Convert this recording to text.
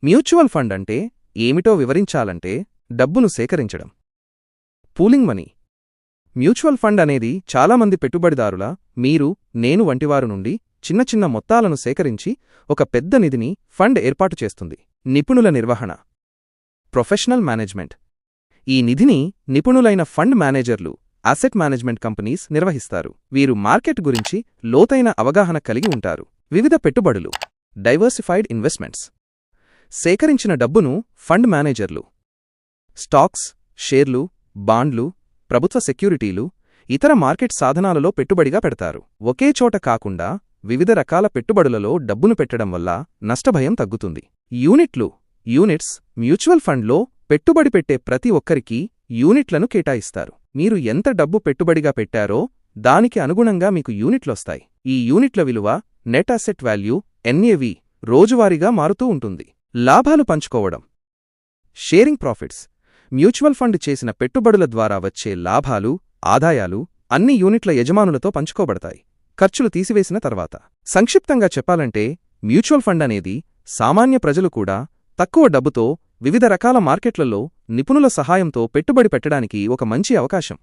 Mutual fund అంటే ఏమిటో వివరించాలంటే డబ్బును సేకరించడం. Pooling money. మ్యూచువల్ ఫండ్ అనేది చాలామంది పెట్టుబడిదారుల, మీరు, నేను వంటివారు నుండి చిన్న చిన్న మొత్తాలను సేకరించి ఒక పెద్ద నిధిని ఫండ్ ఏర్పాటు చేస్తుంది. నిపుణుల నిర్వహణ. Professional management. ఈ నిధిని నిపుణులైన ఫండ్ మేనేజర్లు, అసెట్ మేనేజ్మెంట్ కంపెనీస్ నిర్వహిస్తారు. వీరు మార్కెట్ గురించి లోతైన అవగాహన కలిగి ఉంటారు. వివిధ పెట్టుబడులు. Diversified investments. సేకరించిన డబ్బును ఫండ్ మేనేజర్లు స్టాక్స్, షేర్లు, బాండ్లు, ప్రభుత్వ సెక్యూరిటీలు, ఇతర మార్కెట్ సాధనాలలో పెట్టుబడిగా పెడతారు. ఒకే చోట కాకుండా వివిధ రకాల పెట్టుబడులలో డబ్బును పెట్టడం వల్ల నష్టభయం తగ్గుతుంది. యూనిట్స్. మ్యూచువల్ ఫండ్లో పెట్టుబడి పెట్టే ప్రతి ఒక్కరికీ యూనిట్లను కేటాయిస్తారు. మీరు ఎంత డబ్బు పెట్టుబడిగా పెట్టారో దానికి అనుగుణంగా మీకు యూనిట్లొస్తాయి. ఈ యూనిట్ల విలువ నెట్ అసెట్ వాల్యూ NAV రోజువారీగా మారుతూ ఉంటుంది. లాభాలు పంచుకోవడం. Sharing profits. మ్యూచువల్ ఫండ్ చేసిన పెట్టుబడుల ద్వారా వచ్చే లాభాలు, ఆదాయాలు అన్ని యూనిట్ల యజమానులతో పంచుకోబడతాయి, ఖర్చులు తీసివేసిన తర్వాత. సంక్షిప్తంగా చెప్పాలంటే మ్యూచువల్ ఫండ్ అనేది సామాన్య ప్రజలు కూడా తక్కువ డబ్బుతో వివిధ రకాల మార్కెట్లలో నిపుణుల సహాయంతో పెట్టుబడి పెట్టడానికి ఒక మంచి అవకాశం.